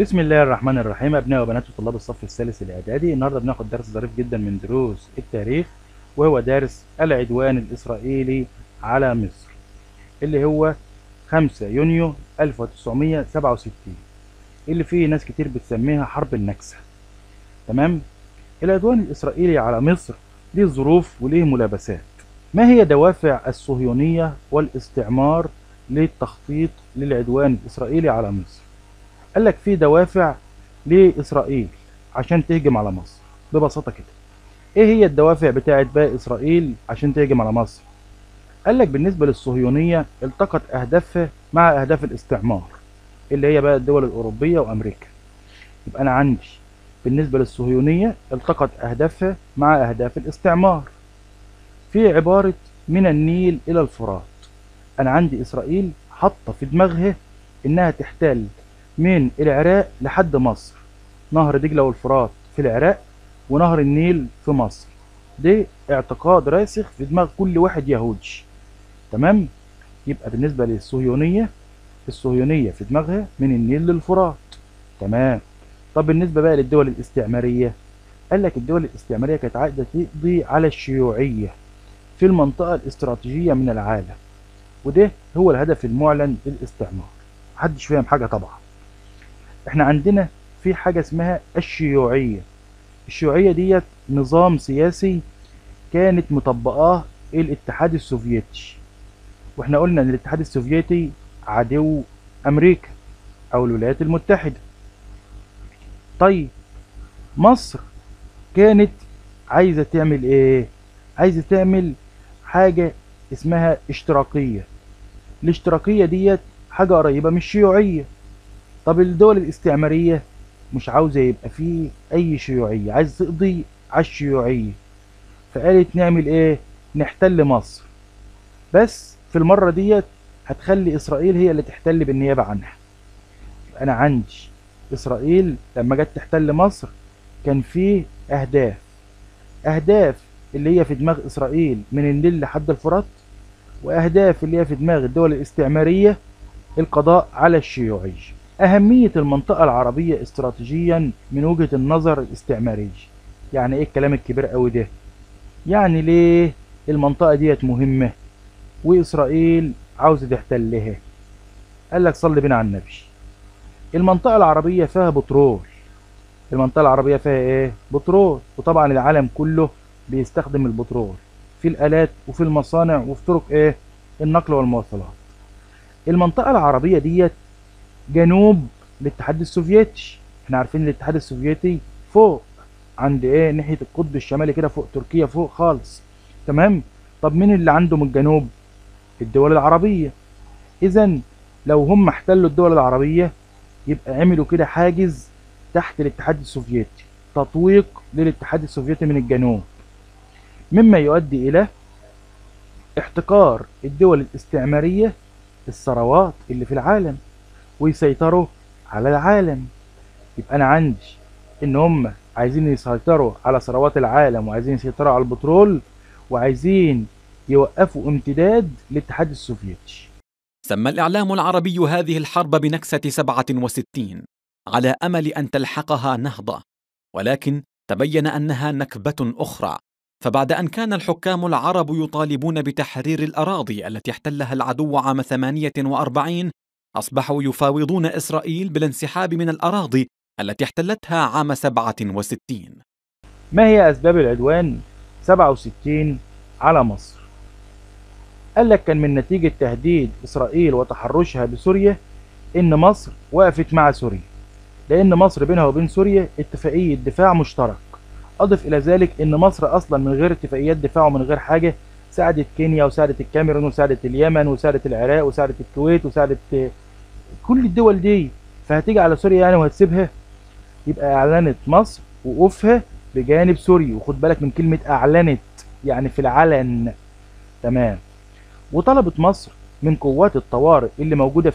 بسم الله الرحمن الرحيم. أبناء وبنات طلاب الصف الثالث الإعدادي، النهارده بناخد درس ظريف جدا من دروس التاريخ، وهو درس العدوان الإسرائيلي على مصر، اللي هو 5 يونيو 1967، اللي فيه ناس كتير بتسميها حرب النكسة. تمام؟ العدوان الإسرائيلي على مصر ليه ظروف وليه ملابسات. ما هي دوافع الصهيونية والاستعمار للتخطيط للعدوان الإسرائيلي على مصر؟ قال لك في دوافع لإسرائيل عشان تهجم على مصر. ببساطة كده، ايه هي الدوافع بتاعت بقى إسرائيل عشان تهجم على مصر؟ قال لك بالنسبة للصهيونية التقت أهدافها مع أهداف الاستعمار، اللي هي بقى الدول الأوروبية وأمريكا. يبقى أنا عندي بالنسبة للصهيونية التقت أهدافها مع أهداف الاستعمار في عبارة من النيل إلى الفرات. أنا عندي إسرائيل حاطة في دماغها إنها تحتل من العراق لحد مصر، نهر دجلة والفرات في العراق ونهر النيل في مصر. ده اعتقاد راسخ في دماغ كل واحد يهودي. تمام؟ يبقى بالنسبة للصهيونية، الصهيونية في دماغها من النيل للفرات. تمام. طب بالنسبة بقى للدول الاستعمارية، قال لك الدول الاستعمارية كانت عايزة تقضي على الشيوعية في المنطقة الاستراتيجية من العالم، وده هو الهدف المعلن للاستعمار. محدش فاهم حاجة طبعا. احنا عندنا في حاجة اسمها الشيوعية. الشيوعية ديت نظام سياسي كانت مطبقاه الاتحاد السوفيتي، واحنا قلنا ان الاتحاد السوفيتي عدو امريكا او الولايات المتحدة. طيب مصر كانت عايزة تعمل ايه؟ عايزة تعمل حاجة اسمها اشتراكية. الاشتراكية ديت حاجة قريبة من الشيوعية. طب الدول الاستعمارية مش عاوزة يبقى فيه أي شيوعية، عايز تقضي على الشيوعية، فقالت نعمل إيه؟ نحتل مصر، بس في المرة ديت هتخلي إسرائيل هي اللي تحتل بالنيابة عنها. أنا عندي إسرائيل لما جت تحتل مصر كان فيه أهداف اللي هي في دماغ إسرائيل من النيل لحد الفرات، وأهداف اللي هي في دماغ الدول الاستعمارية القضاء على الشيوعية. أهمية المنطقة العربية استراتيجيا من وجهة النظر الاستعماري. يعني إيه الكلام الكبير قوي ده؟ يعني ليه المنطقة ديت مهمة وإسرائيل عاوزة تحتلها؟ قال لك صلي بنا على النبي. المنطقة العربية فيها بترول. المنطقة العربية فيها إيه؟ بترول، وطبعا العالم كله بيستخدم البترول في الآلات وفي المصانع وفي طرق إيه؟ النقل والمواصلات. المنطقة العربية ديت جنوب الاتحاد السوفيتي. احنا عارفين الاتحاد السوفيتي فوق عند ايه؟ ناحية القطب الشمالي كده، فوق تركيا فوق خالص. تمام. طب مين اللي عنده من الجنوب؟ الدول العربية. اذا لو هم احتلوا الدول العربية يبقى عملوا كده حاجز تحت الاتحاد السوفيتي، تطويق للاتحاد السوفيتي من الجنوب، مما يؤدي الى احتكار الدول الاستعمارية الثروات اللي في العالم ويسيطروا على العالم. يبقى انا عندي ان هم عايزين يسيطروا على ثروات العالم، وعايزين يسيطروا على البترول، وعايزين يوقفوا امتداد الاتحاد السوفيتي. سمى الإعلام العربي هذه الحرب بنكسة 67 على أمل أن تلحقها نهضة، ولكن تبين أنها نكبة أخرى. فبعد أن كان الحكام العرب يطالبون بتحرير الأراضي التي احتلها العدو عام 48، أصبحوا يفاوضون إسرائيل بالانسحاب من الأراضي التي احتلتها عام 67. ما هي أسباب العدوان 67 على مصر؟ قال لك كان من نتيجة تهديد إسرائيل وتحرشها بسوريا إن مصر وقفت مع سوريا، لأن مصر بينها وبين سوريا اتفاقية دفاع مشترك. أضف إلى ذلك إن مصر أصلا من غير اتفاقيات دفاع ومن غير حاجة ساعدت كينيا وساعدت الكاميرون وساعدت اليمن وساعدت العراق وساعدت الكويت وساعدت كل الدول دي، فهتيجي على سوريا يعني وهتسيبها؟ يبقى اعلنت مصر وقوفها بجانب سوريا، وخد بالك من كلمة اعلنت، يعني في العلن. تمام. وطلبت مصر من قوات الطوارئ اللي موجودة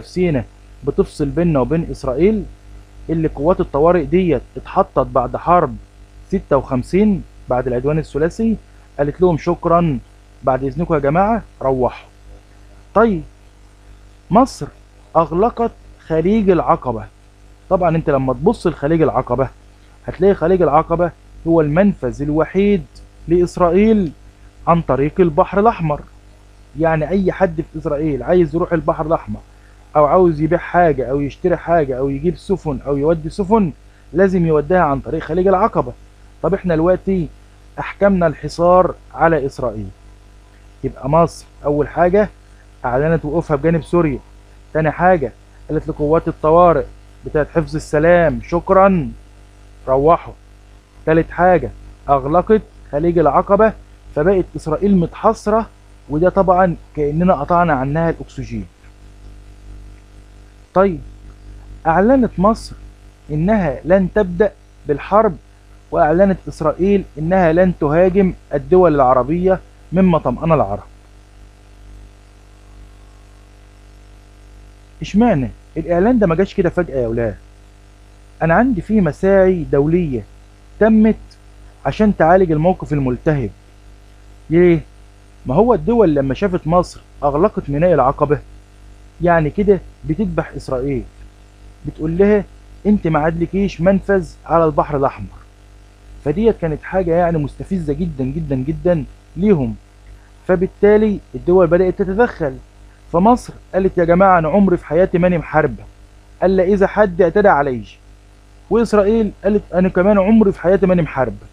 في سيناء بتفصل بيننا وبين اسرائيل، اللي قوات الطوارئ ديت اتحطت بعد حرب 56 بعد العدوان الثلاثي. قالت لهم شكرا، بعد اذنكم يا جماعة روحوا. طيب مصر اغلقت خليج العقبة. طبعا انت لما تبص لخليج العقبة هتلاقي خليج العقبة هو المنفذ الوحيد لإسرائيل عن طريق البحر الأحمر. يعني أي حد في إسرائيل عايز يروح البحر الأحمر أو عاوز يبيع حاجة أو يشتري حاجة أو يجيب سفن أو يودي سفن لازم يوديها عن طريق خليج العقبة. طب احنا دلوقتي أحكمنا الحصار على إسرائيل، يبقى مصر أول حاجة أعلنت وقوفها بجانب سوريا. تاني حاجة قالت لقوات الطوارئ بتاعت حفظ السلام شكرا روحوا. تالت حاجة أغلقت خليج العقبة، فبقت إسرائيل متحصرة، وده طبعا كأننا قطعنا عنها الأكسجين. طيب أعلنت مصر إنها لن تبدأ بالحرب، وأعلنت إسرائيل إنها لن تهاجم الدول العربية مما طمأن العرب. اشمعنى الإعلان ده ما جاش كده فجأة يا ولاد؟ أنا عندي فيه مساعي دولية تمت عشان تعالج الموقف الملتهب. ليه؟ ما هو الدول لما شافت مصر أغلقت ميناء العقبة يعني كده بتذبح إسرائيل، بتقول لها أنت ما عادلكيش منفذ على البحر الأحمر. فديت كانت حاجة يعني مستفزة جدا جدا جدا ليهم، فبالتالي الدول بدأت تتدخل. فمصر قالت يا جماعة أنا عمري في حياتي ماني محاربة إلا إذا حد اعتدى علي، وإسرائيل قالت أنا كمان عمري في حياتي ماني محاربة.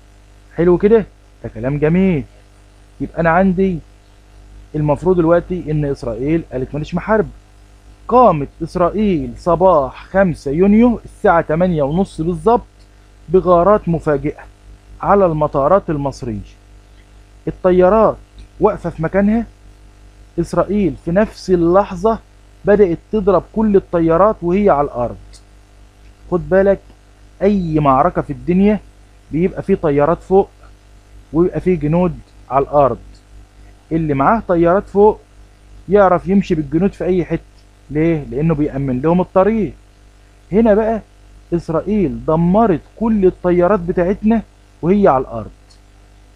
حلو كده؟ ده كلام جميل. يبقى أنا عندي المفروض دلوقتي إن إسرائيل قالت مانيش محاربة. قامت إسرائيل صباح 5 يونيو الساعة 8:30 بالظبط بغارات مفاجئة على المطارات المصرية. الطيارات واقفة في مكانها، إسرائيل في نفس اللحظة بدأت تضرب كل الطيارات وهي على الأرض. خد بالك أي معركة في الدنيا بيبقى فيه طيارات فوق ويبقى فيه جنود على الأرض. اللي معاه طيارات فوق يعرف يمشي بالجنود في أي حتة. ليه؟ لأنه بيأمن لهم الطريق. هنا بقى إسرائيل دمرت كل الطيارات بتاعتنا وهي على الأرض،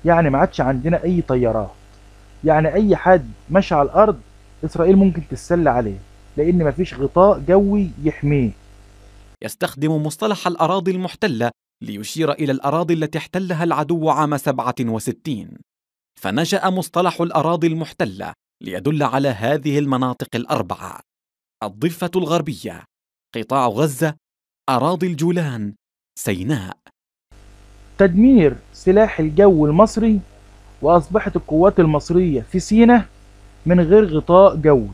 يعني ما عادش عندنا أي طيارات. يعني أي حد ماشي على الأرض إسرائيل ممكن تتسلى عليه لأن مفيش غطاء جوي يحميه. يستخدم مصطلح الأراضي المحتلة ليشير إلى الأراضي التي احتلها العدو عام 67، فنشأ مصطلح الأراضي المحتلة ليدل على هذه المناطق الأربعة: الضفة الغربية، قطاع غزة، أراضي الجولان، سيناء. تدمير سلاح الجو المصري، وأصبحت القوات المصرية في سيناء من غير غطاء جوي،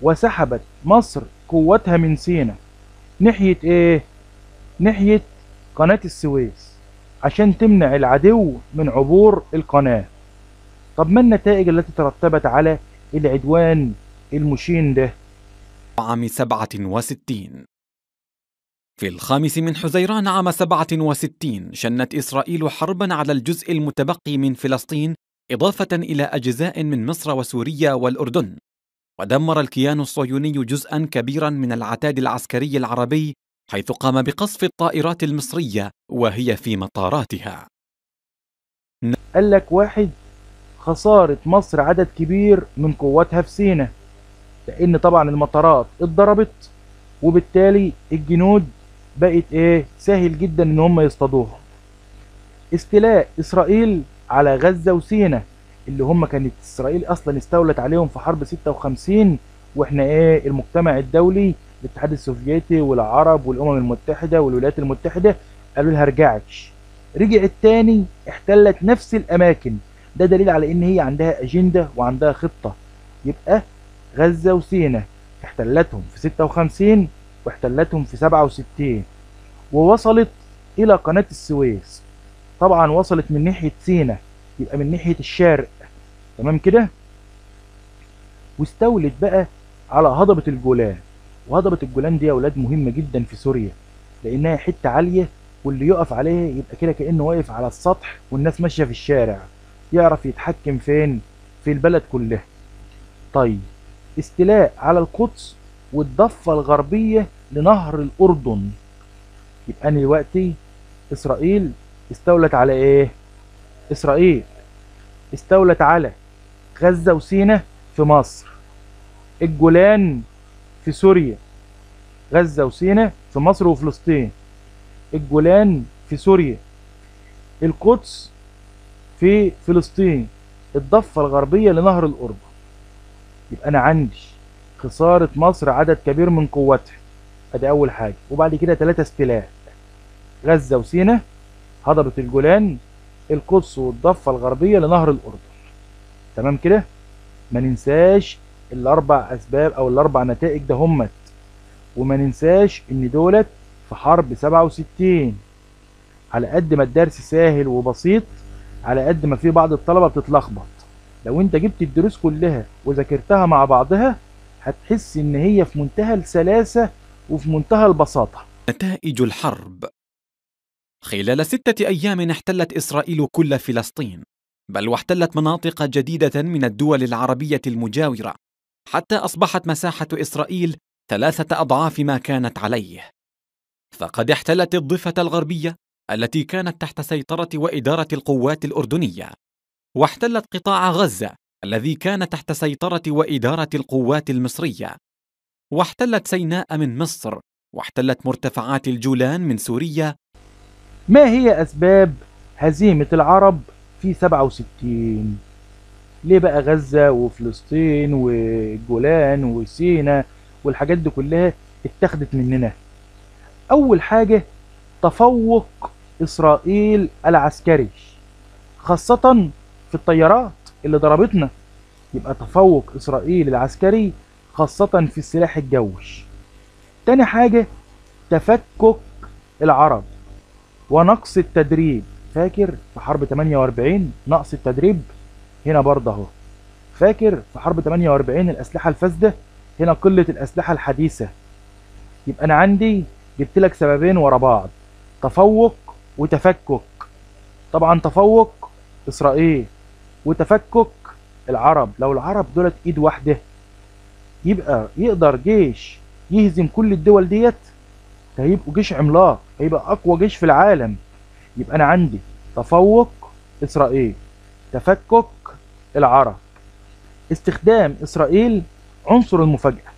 وسحبت مصر قوتها من سيناء ناحية ايه؟ ناحية قناة السويس عشان تمنع العدو من عبور القناة. طب ما النتائج التي ترتبت على العدوان المشين ده؟ عام 67 في 5 من حزيران عام 67 شنت إسرائيل حربا على الجزء المتبقي من فلسطين إضافة إلى أجزاء من مصر وسوريا والأردن، ودمر الكيان الصهيوني جزءا كبيرا من العتاد العسكري العربي، حيث قام بقصف الطائرات المصرية وهي في مطاراتها. قال لك واحد، خسارة مصر عدد كبير من قواتها في سيناء، لأن طبعا المطارات اتضربت وبالتالي الجنود بقت ايه؟ سهل جدا ان هم يصطادوهم. استيلاء إسرائيل على غزة وسيناء اللي هم كانت إسرائيل أصلا استولت عليهم في حرب 56، وإحنا إيه؟ المجتمع الدولي الاتحاد السوفيتي والعرب والأمم المتحدة والولايات المتحدة قالوا لها رجعتش، رجعت تاني احتلت نفس الأماكن. ده دليل على إن هي عندها أجندة وعندها خطة. يبقى غزة وسيناء احتلتهم في 56 واحتلتهم في 67، ووصلت إلى قناة السويس. طبعا وصلت من ناحية سيناء، يبقى من ناحية الشرق، تمام كده. واستولت بقى على هضبة الجولان. وهضبة الجولان دي يا ولاد مهمة جدا في سوريا، لأنها حتة عالية واللي يقف عليها يبقى كده كأنه واقف على السطح والناس ماشية في الشارع، يعرف يتحكم فين؟ في البلد كلها. طيب استيلاء على القدس والضفة الغربية لنهر الأردن. يبقى أنا دلوقتي إسرائيل استولت على إيه؟ إسرائيل استولت على غزة وسيناء في مصر، الجولان في سوريا، غزة وسيناء في مصر وفلسطين، الجولان في سوريا، القدس في فلسطين، الضفة الغربية لنهر الأردن. يبقى أنا عندي خسارة مصر عدد كبير من قوتها، أدي أول حاجة. وبعد كده 3 استيلاء: غزة وسيناء، هضبة الجولان، القدس والضفة الغربية لنهر الأردن. تمام كده؟ ما ننساش الأربع أسباب أو الأربع نتائج ده همت، وما ننساش إن دولت في حرب 67. على قد ما الدرس سهل وبسيط، على قد ما في بعض الطلبة بتتلخبط. لو انت جبت الدروس كلها وذاكرتها مع بعضها هتحس ان هي في منتهى السلاسة وفي منتهى البساطة. نتائج الحرب. خلال 6 أيام احتلت إسرائيل كل فلسطين، بل واحتلت مناطق جديدة من الدول العربية المجاورة، حتى أصبحت مساحة إسرائيل 3 أضعاف ما كانت عليه. فقد احتلت الضفة الغربية التي كانت تحت سيطرة وإدارة القوات الأردنية، واحتلت قطاع غزة الذي كان تحت سيطرة وإدارة القوات المصرية، واحتلت سيناء من مصر، واحتلت مرتفعات الجولان من سوريا. ما هي أسباب هزيمة العرب في 67؟ ليه بقى غزة وفلسطين والجولان وسيناء والحاجات دي كلها اتخذت مننا؟ أول حاجة تفوق إسرائيل العسكري، خاصة في الطيارات اللي ضربتنا. يبقى تفوق إسرائيل العسكري خاصة في السلاح الجوي. تاني حاجة تفكك العرب ونقص التدريب. فاكر في حرب 48 نقص التدريب؟ هنا برضه اهو. فاكر في حرب 48 الأسلحة الفاسدة؟ هنا قلة الأسلحة الحديثة. يبقى أنا عندي جبت لك سببين ورا بعض: تفوق وتفكك. طبعا تفوق إسرائيل وتفكك العرب. لو العرب دولت ايد واحدة يبقى يقدر جيش يهزم كل الدول ديت، هيبقوا جيش عملاق، هيبقى اقوى جيش في العالم. يبقى انا عندي تفوق اسرائيل، تفكك العرب. استخدام اسرائيل عنصر المفاجأة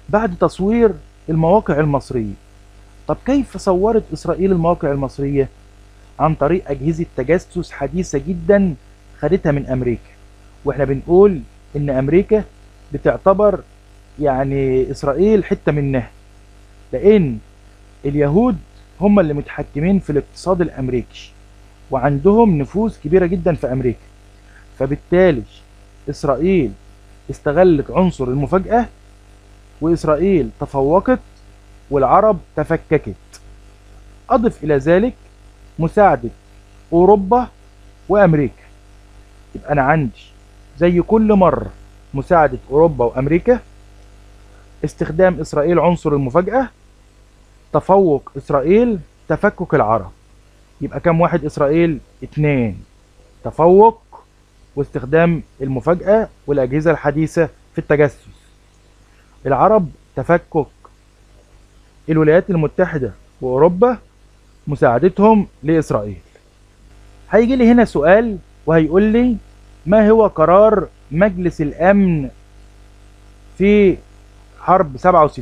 بعد تصوير المواقع المصرية. طب كيف صورت اسرائيل المواقع المصرية؟ عن طريق اجهزة تجسس حديثة جدا خدتها من امريكا. واحنا بنقول ان امريكا بتعتبر يعني اسرائيل حتة منها، لان اليهود هم اللي متحكمين في الاقتصاد الامريكي وعندهم نفوذ كبيرة جدا في امريكا. فبالتالي اسرائيل استغلت عنصر المفاجأة، واسرائيل تفوقت والعرب تفككت. اضف الى ذلك مساعدة اوروبا وامريكا. يبقى انا عندي زي كل مرة مساعدة اوروبا وامريكا، استخدام اسرائيل عنصر المفاجأة، تفوق اسرائيل، تفكك العرب. يبقى كم واحد اسرائيل؟ 2. تفوق واستخدام المفاجأة والاجهزة الحديثة في التجسس. العرب تفكك. الولايات المتحدة واوروبا مساعدتهم لاسرائيل. هيجي لي هنا سؤال وهيقول لي ما هو قرار مجلس الامن في حرب 67؟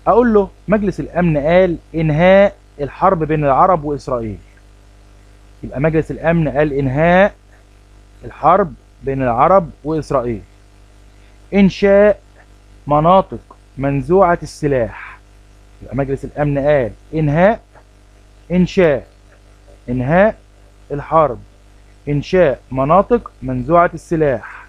اقول له مجلس الامن قال انهاء الحرب بين العرب واسرائيل. يبقى مجلس الامن قال انهاء الحرب بين العرب واسرائيل. انشاء مناطق منزوعة السلاح. يبقى مجلس الامن قال انهاء، انشاء، انهاء الحرب، انشاء مناطق منزوعة السلاح،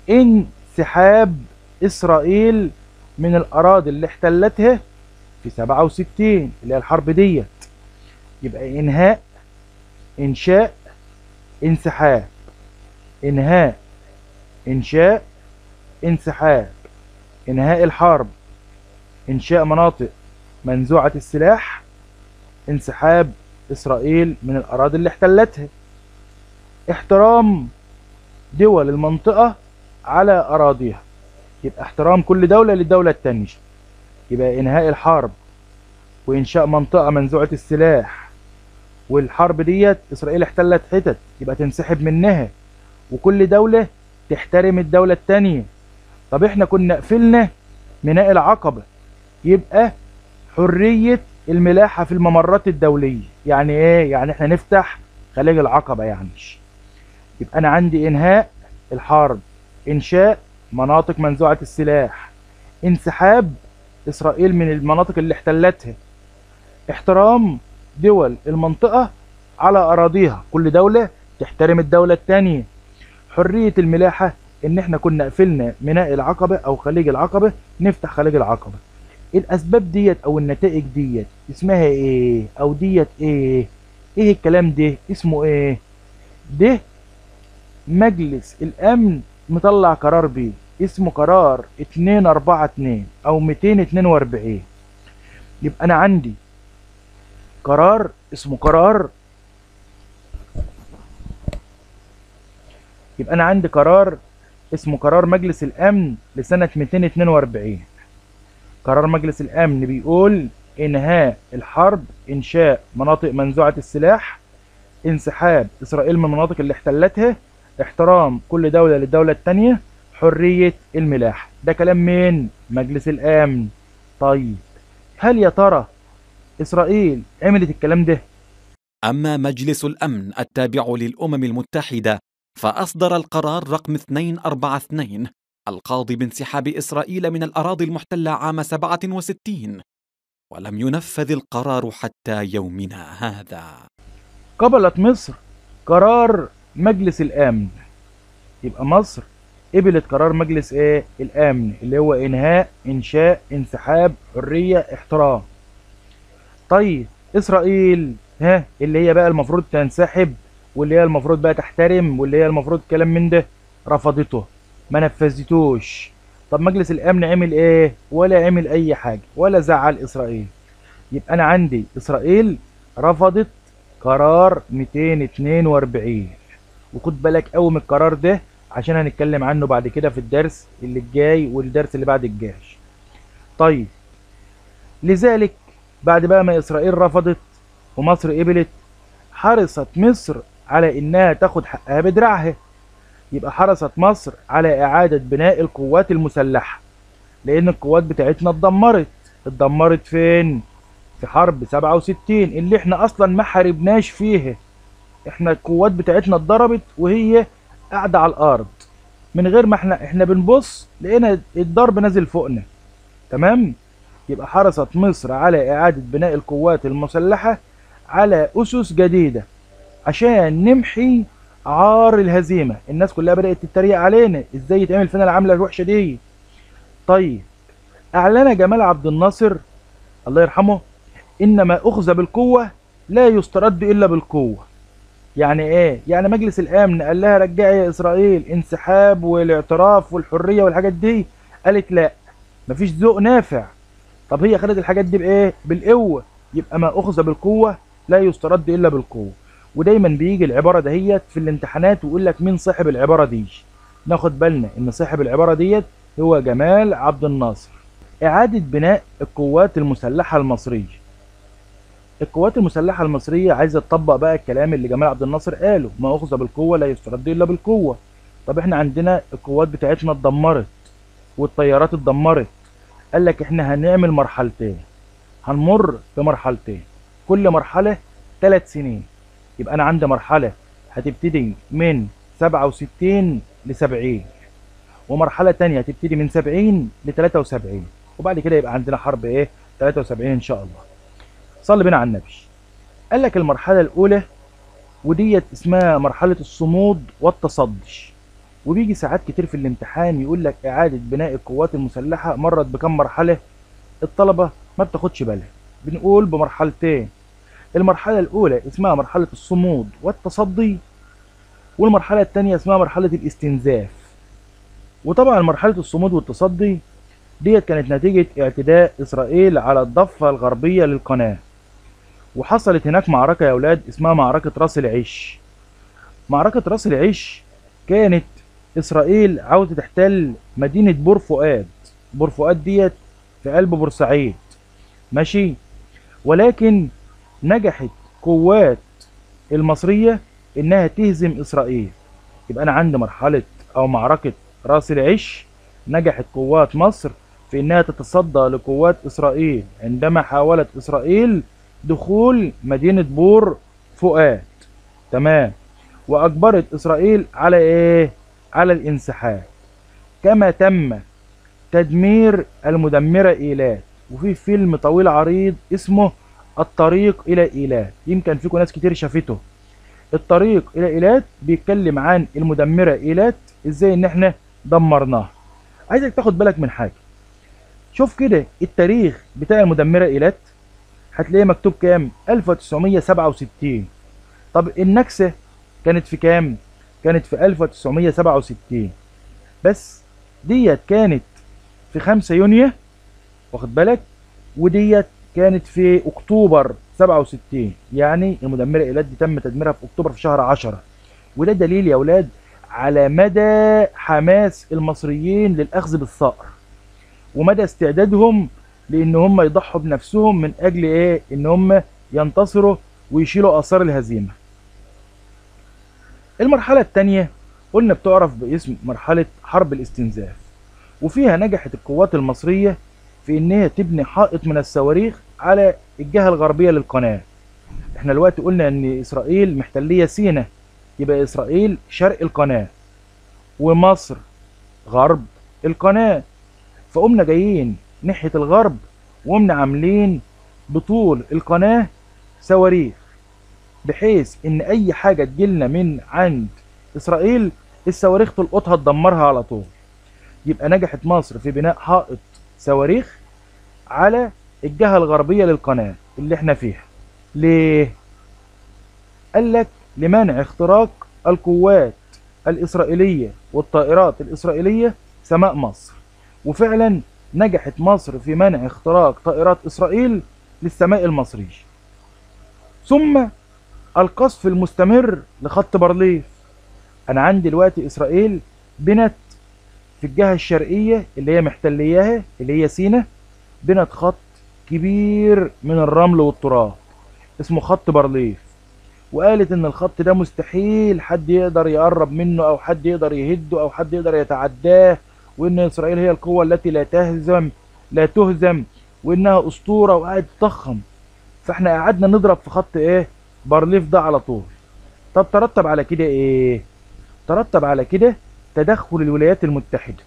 انسحاب اسرائيل من الاراضي اللي احتلتها في 67 اللي هي الحرب ديت. يبقى انهاء، انشاء، انسحاب، انهاء، انشاء، انسحاب، انهاء الحرب، انشاء مناطق منزوعة السلاح، انسحاب اسرائيل من الاراضي اللي احتلتها. احترام دول المنطقة على اراضيها. يبقى احترام كل دولة للدولة التانية. يبقى انهاء الحرب وانشاء منطقة منزوعة السلاح، والحرب ديت اسرائيل احتلت حتت يبقى تنسحب منها، وكل دولة تحترم الدولة التانية. طب احنا كنا قفلنا ميناء العقبة، يبقى حرية الملاحة في الممرات الدولية. يعني ايه؟ يعني احنا نفتح خليج العقبة يعني. يبقى انا عندي انهاء الحرب، انشاء مناطق منزوعة السلاح، انسحاب اسرائيل من المناطق اللي احتلتها، احترام دول المنطقة على اراضيها، كل دولة تحترم الدولة التانية، حرية الملاحة، ان احنا كنا قفلنا ميناء العقبة او خليج العقبة نفتح خليج العقبة. الاسباب ديت او النتائج ديت اسمها ايه؟ او ديت ايه؟ ايه الكلام ده اسمه ايه؟ ده مجلس الامن مطلع قرار بيه، اسمه قرار 242 او 242. يبقى انا عندي قرار اسمه قرار، يبقى انا عندي قرار اسمه قرار مجلس الامن لسنة 242. قرار مجلس الامن بيقول انهاء الحرب، انشاء مناطق منزوعة السلاح، انسحاب اسرائيل من المناطق اللي احتلتها، احترام كل دولة للدولة التانية، حرية الملاحة. ده كلام مين؟ مجلس الامن. طيب هل يا ترى اسرائيل عملت الكلام ده؟ أما مجلس الأمن التابع للأمم المتحدة فأصدر القرار رقم 242 القاضي بانسحاب إسرائيل من الأراضي المحتلة عام 67، ولم ينفذ القرار حتى يومنا هذا. قبلت مصر قرار مجلس الامن. يبقى مصر قبلت قرار مجلس ايه؟ الامن، اللي هو انهاء، انشاء، انسحاب، حرية، احترام. طيب اسرائيل ها اللي هي بقى المفروض تنسحب، واللي هي المفروض بقى تحترم، واللي هي المفروض كلام من ده، رفضته، ما نفذتوش. طب مجلس الامن عمل ايه؟ ولا عمل اي حاجة، ولا زعل اسرائيل. يبقى انا عندي اسرائيل رفضت قرار 242. وخد بالك قوي من القرار ده عشان هنتكلم عنه بعد كده في الدرس اللي الجاي والدرس اللي بعد الجاي. طيب لذلك بعد بقى ما اسرائيل رفضت ومصر قبلت، حرصت مصر على انها تاخد حقها بدراعها. يبقى حرصت مصر على اعادة بناء القوات المسلحة، لان القوات بتاعتنا اتدمرت فين؟ في حرب 67 اللي احنا اصلا ما حاربناش فيها. احنا القوات بتاعتنا اتضربت وهي قاعدة على الارض، من غير ما احنا بنبص لقينا الضرب نازل فوقنا. تمام؟ يبقى حرصت مصر على اعادة بناء القوات المسلحة على اسس جديدة عشان نمحي عار الهزيمة. الناس كلها بدأت تتريق علينا، ازاي يتعمل فينا العملة الوحشة دي؟ طيب اعلن جمال عبد الناصر الله يرحمه ان ما اخذ بالقوة لا يسترد الا بالقوة. يعني ايه؟ يعني مجلس الامن قال لها رجعي يا اسرائيل، انسحاب والاعتراف والحرية والحاجات دي، قالت لا، مفيش ذوق نافع. طب هي خدت الحاجات دي بايه؟ بالقوة. يبقى ما اخذ بالقوة لا يسترد الا بالقوة. ودايما بيجي العبارة دهيت في الامتحانات ويقول لك مين صاحب العبارة دي. ناخد بالنا ان صاحب العبارة ديت هو جمال عبد الناصر. اعادة بناء القوات المسلحة المصرية. القوات المسلحة المصرية عايزة تطبق بقى الكلام اللي جمال عبد الناصر قاله، ما أخذ بالقوة لا يسترد إلا بالقوة. طب احنا عندنا القوات بتاعتنا اتدمرت والطيارات اتدمرت. قال لك احنا هنعمل مرحلتين، هنمر بمرحلتين، كل مرحلة 3 سنين. يبقى أنا عندي مرحلة هتبتدي من 67 ل 70، ومرحلة تانية هتبتدي من 70 ل 73، وبعد كده يبقى عندنا حرب ايه؟ 73 إن شاء الله. صلي بنا على النبي. قال لك المرحلة الأولى وديت اسمها مرحلة الصمود والتصدي. وبيجي ساعات كتير في الامتحان يقول لك إعادة بناء القوات المسلحة مرت بكم مرحلة؟ الطلبة ما بتاخدش بالها، بنقول بمرحلتين. المرحلة الأولى اسمها مرحلة الصمود والتصدي، والمرحلة الثانية اسمها مرحلة الاستنزاف. وطبعا مرحلة الصمود والتصدي ديت كانت نتيجة اعتداء إسرائيل على الضفة الغربية للقناة، وحصلت هناك معركة يا أولاد اسمها معركة راس العش. معركة راس العش كانت إسرائيل عاوزة تحتل مدينة بور فؤاد. بور فؤاد ديت في قلب بورسعيد، ماشي؟ ولكن نجحت قوات المصرية إنها تهزم إسرائيل. يبقى أنا عندي مرحلة أو معركة راس العش، نجحت قوات مصر في إنها تتصدى لقوات إسرائيل عندما حاولت إسرائيل دخول مدينة بور فؤاد. تمام. وأجبرت إسرائيل على إيه؟ على الانسحاب. كما تم تدمير المدمرة إيلات. وفي فيلم طويل عريض اسمه الطريق إلى إيلات، يمكن فيكم ناس كتير شافته. الطريق إلى إيلات بيتكلم عن المدمرة إيلات، إزاي إن إحنا دمرناها. عايزك تاخد بالك من حاجة. شوف كده التاريخ بتاع المدمرة إيلات، هتلاقيه مكتوب كام؟ 1967. طب النكسة كانت في كام؟ كانت في 1967. بس ديت كانت في 5 يونيو، واخد بالك؟ وديت كانت في اكتوبر 67. يعني المدمره ايلات دي تم تدميرها في اكتوبر في شهر 10. وده دليل يا اولاد على مدى حماس المصريين للاخذ بالثأر، ومدى استعدادهم لان هم يضحوا بنفسهم من اجل ايه؟ ان هم ينتصروا ويشيلوا اثار الهزيمه. المرحله الثانيه قلنا بتعرف باسم مرحله حرب الاستنزاف، وفيها نجحت القوات المصريه في انها تبني حائط من الصواريخ على الجهه الغربيه للقناه. احنا دلوقتي قلنا ان اسرائيل محتليه سيناء، يبقى اسرائيل شرق القناه ومصر غرب القناه. فقمنا جايين ناحيه الغرب وقمنا عاملين بطول القناه صواريخ، بحيث ان اي حاجه تجيلنا من عند اسرائيل الصواريخ تلقطها تدمرها على طول. يبقى نجحت مصر في بناء حائط صواريخ على الجهة الغربية للقناة اللي احنا فيها. ليه؟ قال لك لمنع اختراق القوات الإسرائيلية والطائرات الإسرائيلية سماء مصر. وفعلا نجحت مصر في منع اختراق طائرات إسرائيل للسماء المصرية. ثم القصف المستمر لخط بارليف. أنا عندي دلوقتي إسرائيل بنت في الجهة الشرقية اللي هي محتلياها اللي هي سيناء، بنت خط كبير من الرمل والتراب اسمه خط بارليف، وقالت ان الخط ده مستحيل حد يقدر يقرب منه او حد يقدر يهده او حد يقدر يتعداه، وان اسرائيل هي القوة التي لا تهزم وانها اسطورة، وقاعد تضخم. فاحنا قعدنا نضرب في خط ايه؟ بارليف ده على طول. طب ترتب على كده ايه؟ ترتب على كده تدخل الولايات المتحدة.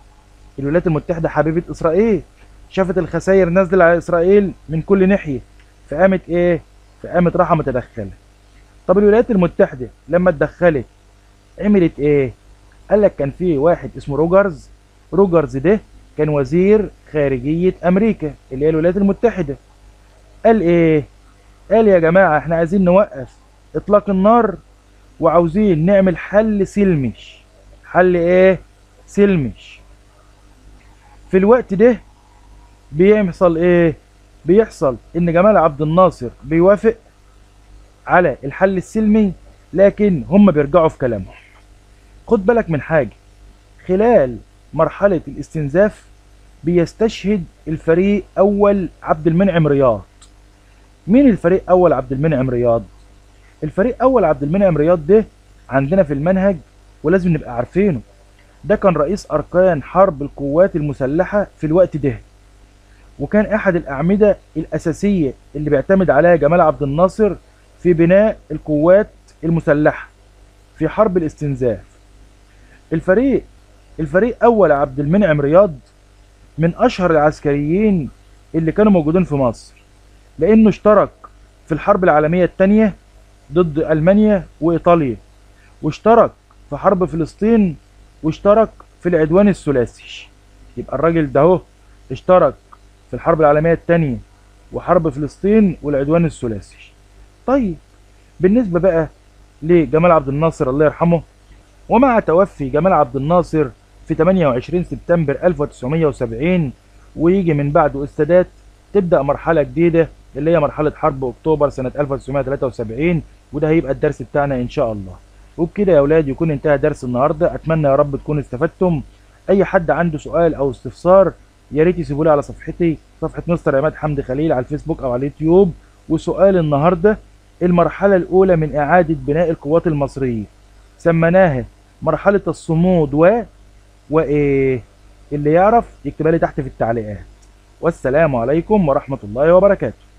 الولايات المتحدة حبيبة اسرائيل، شافت الخسائر نازله على اسرائيل من كل ناحيه، فقامت ايه؟ فقامت راحه متدخله. طب الولايات المتحده لما اتدخلت عملت ايه؟ قال لك كان في واحد اسمه روجرز. روجرز ده كان وزير خارجيه امريكا اللي هي الولايات المتحده. قال ايه؟ قال يا جماعه احنا عايزين نوقف اطلاق النار وعاوزين نعمل حل سلمي. حل ايه؟ سلمي. في الوقت ده بيحصل ايه؟ بيحصل ان جمال عبد الناصر بيوافق على الحل السلمي، لكن هم بيرجعوا في كلامهم. خد بالك من حاجة، خلال مرحلة الاستنزاف بيستشهد الفريق اول عبد المنعم رياض. مين الفريق اول عبد المنعم رياض؟ الفريق اول عبد المنعم رياض ده عندنا في المنهج ولازم نبقى عارفينه. ده كان رئيس اركان حرب القوات المسلحة في الوقت ده، وكان احد الاعمدة الاساسية اللي بيعتمد عليها جمال عبد الناصر في بناء القوات المسلحة في حرب الاستنزاف. الفريق اول عبد المنعم رياض من اشهر العسكريين اللي كانوا موجودين في مصر، لانه اشترك في الحرب العالمية الثانية ضد المانيا وايطاليا، واشترك في حرب فلسطين، واشترك في العدوان الثلاثي. يبقى الراجل ده هو اشترك في الحرب العالمية الثانية وحرب فلسطين والعدوان الثلاثي. طيب بالنسبة بقى لجمال عبد الناصر الله يرحمه، ومع توفي جمال عبد الناصر في 28 سبتمبر 1970 ويجي من بعده السادات، تبدأ مرحلة جديدة اللي هي مرحلة حرب أكتوبر سنة 1973، وده هيبقى الدرس بتاعنا إن شاء الله. وبكده يا أولاد يكون انتهى درس النهاردة. أتمنى يا رب تكونوا استفدتم. أي حد عنده سؤال أو استفسار يا ريت يسيبوا لي على صفحتي، صفحة مستر عماد حمدي خليل على الفيسبوك أو على اليوتيوب. وسؤال النهاردة: المرحلة الأولى من إعادة بناء القوات المصرية سميناها مرحلة الصمود وإيه؟ اللي يعرف يكتبها لي تحت في التعليقات. والسلام عليكم ورحمة الله وبركاته.